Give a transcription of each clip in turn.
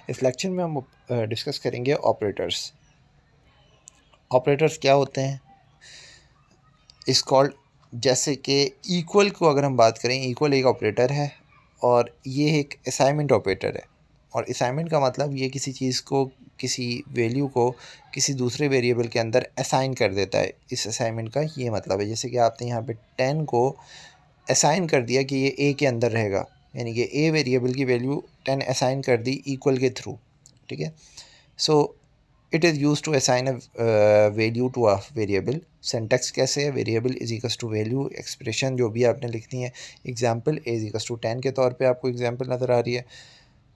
इस लेक्चर में हम डिस्कस करेंगे ऑपरेटर्स। ऑपरेटर्स क्या होते हैं? इस कॉल्ड, जैसे कि इक्वल को अगर हम बात करें, इक्वल एक ऑपरेटर है और ये एक असाइनमेंट ऑपरेटर है। और असाइनमेंट का मतलब ये किसी चीज़ को, किसी वैल्यू को किसी दूसरे वेरिएबल के अंदर असाइन कर देता है। इस असाइनमेंट का ये मतलब है, जैसे कि आपने यहाँ पे 10 को असाइन कर दिया कि ये ए के अंदर रहेगा, यानी कि ए वेरिएबल की वैल्यू 10 असाइन कर दी इक्वल के थ्रू। ठीक है, so it is use to assign a value to a variable. Syntax कैसे है? Variable is equals to value, expression जो भी आपने लिखनी है, example A is equals to 10 के तौर पे आपको एग्जाम्पल नज़र आ रही है।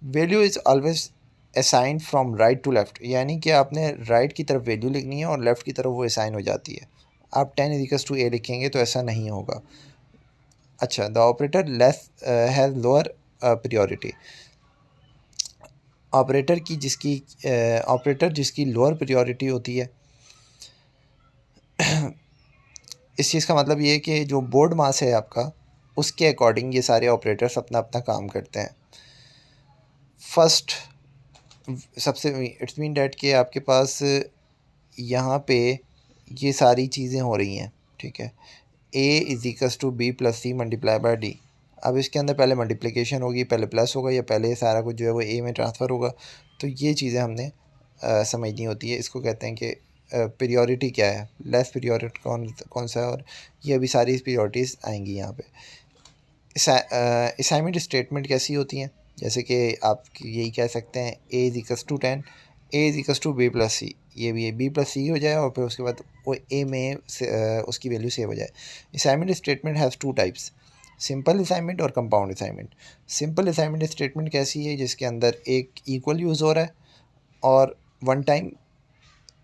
Value is always assign from right to left, यानी कि आपने राइट की तरफ वैल्यू लिखनी है और लेफ़्ट की तरफ वो असाइन हो जाती है। आप 10 इज इक्वल्स टू ए लिखेंगे तो ऐसा नहीं होगा। अच्छा, the operator less has lower priority. Operator जिसकी लोअर प्रायोरिटी होती है, इस चीज़ का मतलब ये है कि जो बोर्ड मास है आपका, उसके अकॉर्डिंग ये सारे ऑपरेटर्स अपना अपना काम करते हैं। फर्स्ट, सबसे इट्स मीन डैट कि आपके पास यहाँ पे ये सारी चीज़ें हो रही हैं। ठीक है, A is equals to B plus C multiply by D. अब इसके अंदर पहले मल्टीप्लिकेशन होगी, पहले प्लस होगा, या पहले सारा कुछ जो है वो ए में ट्रांसफ़र होगा। तो ये चीज़ें हमने समझनी होती है। इसको कहते हैं कि प्रायोरिटी क्या है, लेस प्रायोरिटी कौन सा है, और ये अभी सारी प्रायोरिटीज़ आएंगी यहाँ पे। असाइनमेंट स्टेटमेंट कैसी होती हैं? जैसे कि आप यही कह सकते हैं A is equals to 10, A is equals to B plus C, ये भी बी प्लस सी हो जाए और फिर उसके बाद वो ए में उसकी वैल्यू सेव हो जाए। Assignment statement has two types, simple assignment और compound assignment. Simple assignment statement कैसी है? जिसके अंदर एक इक्वल यूज़ हो रहा है और वन टाइम,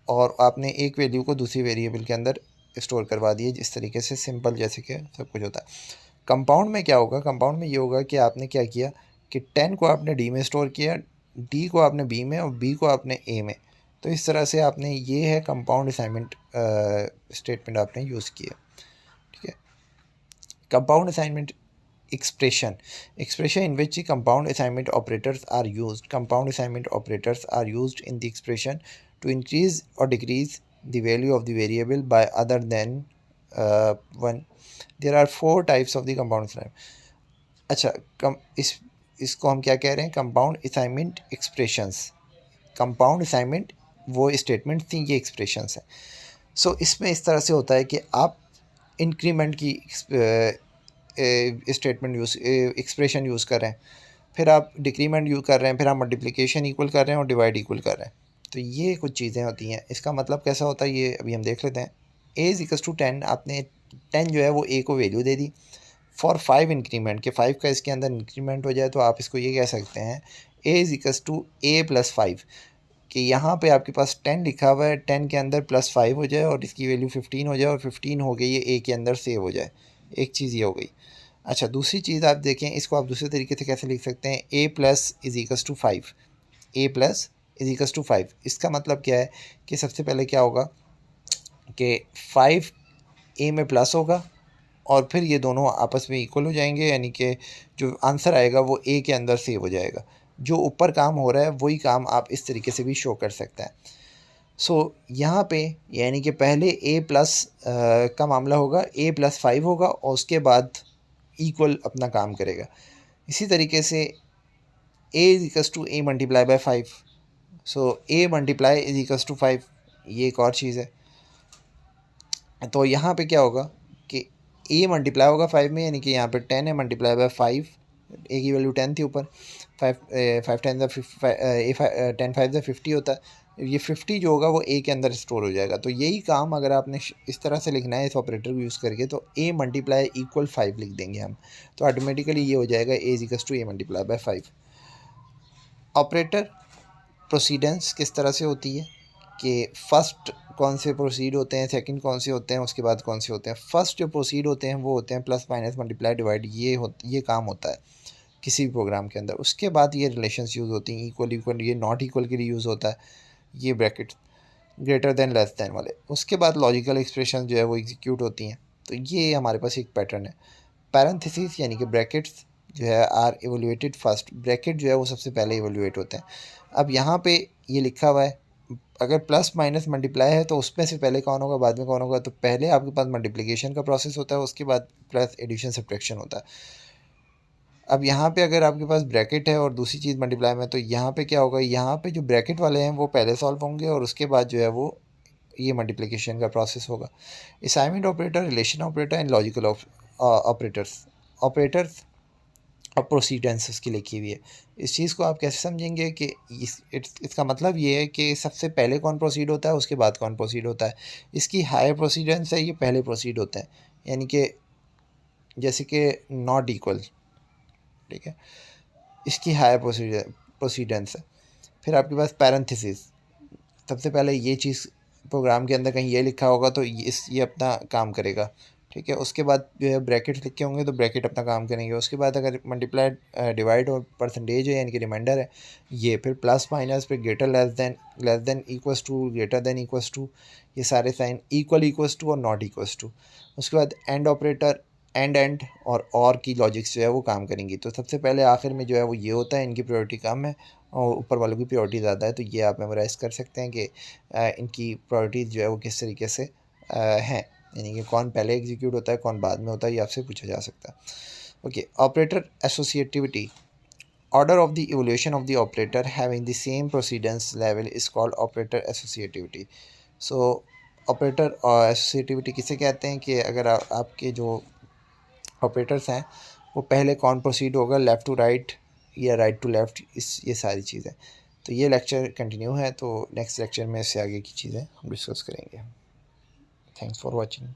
और आपने एक वैल्यू को दूसरी वेरिएबल के अंदर स्टोर करवा दिए, जिस तरीके से सिंपल जैसे कि सब कुछ होता है। कंपाउंड में क्या होगा? कंपाउंड में ये होगा कि आपने क्या किया कि 10 को आपने डी में स्टोर किया, डी को आपने बी में और बी को आपने ए में। तो इस तरह से आपने, ये है कंपाउंड असाइनमेंट स्टेटमेंट आपने यूज़ किया। ठीक है, compound assignment expression in which the compound assignment operators are used. Compound assignment operators are used in the expression to increase or decrease the value of the variable by other than 1. There are 4 types of the compound assignment. अच्छा, इसको हम क्या कह रहे हैं? Compound assignment expressions. Compound assignment वो statement थी, ये एक्सप्रेशंस हैं। सो इसमें इस तरह से होता है कि आप इंक्रीमेंट की स्टेटमेंट एक्सप्रेशन यूज़ कर रहे हैं, फिर आप डिक्रीमेंट यूज़ कर रहे हैं, फिर आप मल्टीप्लिकेशन इक्वल कर रहे हैं और डिवाइड इक्वल कर रहे हैं। तो ये कुछ चीज़ें होती हैं। इसका मतलब कैसा होता है, ये अभी हम देख लेते हैं। ए इज इक्वल्स टू 10, आपने 10 जो है वो ए को value they the. For 5 increment, के 5 का इसके अंदर इंक्रीमेंट हो जाए, तो आप इसको ये कह सकते हैं A is equals to A plus 5, कि यहाँ पे आपके पास 10 लिखा हुआ है, 10 के अंदर प्लस 5 हो जाए और इसकी वैल्यू 15 हो जाए, और 15 हो गई ये ए के अंदर सेव हो जाए। एक चीज़ ये हो गई। अच्छा, दूसरी चीज़ आप देखें, इसको आप दूसरे तरीके से कैसे लिख सकते हैं? A plus is equals to 5, A plus is equals to 5। इसका मतलब क्या है कि सबसे पहले क्या होगा कि 5 ए में प्लस होगा और फिर ये दोनों आपस में इक्वल हो जाएंगे, यानी कि जो आंसर आएगा वो ए के अंदर सेव हो जाएगा। जो ऊपर काम हो रहा है वही काम आप इस तरीके से भी शो कर सकते हैं। सो यहाँ पे यानी कि पहले ए प्लस का मामला होगा, ए प्लस 5 होगा और उसके बाद इक्वल अपना काम करेगा। इसी तरीके से A is equals to A multiply by 5, so A multiply is equals to 5, ये एक और चीज़ है। तो यहाँ पे क्या होगा कि ए मल्टीप्लाई होगा 5 में, यानी कि यहाँ पे 10 है मल्टीप्लाई बाय 5, ए की वैल्यू 10 थी ऊपर, 5 10 10 5 50 होता है। ये 50 जो होगा वो ए के अंदर स्टोर हो जाएगा। तो यही काम अगर आपने इस तरह से लिखना है इस ऑपरेटर को यूज़ करके, तो ए मल्टीप्लाई इक्वल 5 लिख देंगे हम, तो ऑटोमेटिकली ये हो जाएगा A is equals to A multiply by 5। Operator precedence किस तरह से होती है कि फर्स्ट कौन से प्रोसीड होते हैं, सेकंड कौन से होते हैं, उसके बाद कौन से होते हैं। फर्स्ट जो प्रोसीड होते हैं वो होते हैं प्लस माइनस मल्टीप्लाई डिवाइड, ये काम होता है किसी भी प्रोग्राम के अंदर। उसके बाद ये रिलेशंस यूज़ होती हैं, इक्वल इक्वल, ये नॉट इक्वल के लिए यूज़ होता है, ये bracket greater than less than वाले। उसके बाद लॉजिकल एक्सप्रेशन जो है वो एग्जीक्यूट होती हैं। तो ये हमारे पास एक पैटर्न है। पैरेंथेसिस यानी कि ब्रैकेट्स, जो है आर एवोल्यूएटेड फर्स्ट, ब्रैकेट जो है वो सबसे पहले एवोल्यूएट होते हैं। अब यहाँ पे ये लिखा हुआ है अगर प्लस माइनस मल्टीप्लाई है तो उसमें से पहले कौन होगा बाद में कौन होगा, तो पहले आपके पास मल्टीप्लिकेशन का प्रोसेस होता है, उसके बाद प्लस एडिशन सब्ट्रैक्शन होता है। अब यहाँ पे अगर आपके पास ब्रैकेट है और दूसरी चीज़ मल्टीप्लाई में, तो यहाँ पे क्या होगा, यहाँ पे जो ब्रैकेट वाले हैं वो पहले सॉल्व होंगे और उसके बाद जो है वो ये मल्टीप्लिकेशन का प्रोसेस होगा। Assignment operator, relation operator and logical operators और प्रोसीडेंस उसकी लिखी हुई है। इस चीज़ को आप कैसे समझेंगे कि इसका मतलब ये है कि सबसे पहले कौन प्रोसीड होता है उसके बाद कौन प्रोसीड होता है। इसकी हायर प्रोसीडेंस है, ये पहले प्रोसीड होता है, यानी कि जैसे कि नॉट इक्वल, ठीक है, इसकी हायर प्रोसीडेंस है। फिर आपके पास पैरेंथेसिस, सबसे पहले ये चीज़ प्रोग्राम के अंदर कहीं ये लिखा होगा तो ये अपना काम करेगा, ठीक है। उसके बाद जो है ब्रैकेट लिखे होंगे तो ब्रैकेट अपना काम करेंगे। उसके बाद अगर मल्टीप्लाई डिवाइड और परसेंटेज है यानी कि रिमाइंडर है ये, फिर प्लस माइनस, फिर greater less than equals to, greater than equals to, ये सारे साइन इक्वल इक्वल्स टू और नॉट इक्वल्स टू। उसके बाद एंड ऑपरेटर, एंड और की लॉजिक्स जो है वो काम करेंगी। तो सबसे पहले आखिर में जो है वो ये होता है, इनकी प्रायोरिटी कम है और ऊपर वालों की प्रायोरिटी ज़्यादा है। तो ये आप मेमोराइज कर सकते हैं कि इनकी प्रायोरिटीज़ जो है वो किस तरीके से हैं, यानी कि कौन पहले एग्जीक्यूट होता है कौन बाद में होता है, ये आपसे पूछा जा सकता है। Okay, operator associativity, order of the evaluation of the operator having the same precedence level is called operator associativity. So operator associativity किसे कहते हैं कि अगर आपके जो ऑपरेटर्स हैं वो पहले कौन प्रोसीड होगा, लेफ़्ट टू राइट या राइट टू लेफ़्ट, ये सारी चीज़ें। तो ये लेक्चर कंटिन्यू है, तो नेक्स्ट लेक्चर में इससे आगे की चीज़ें हम डिस्कस करेंगे। Thanks for watching.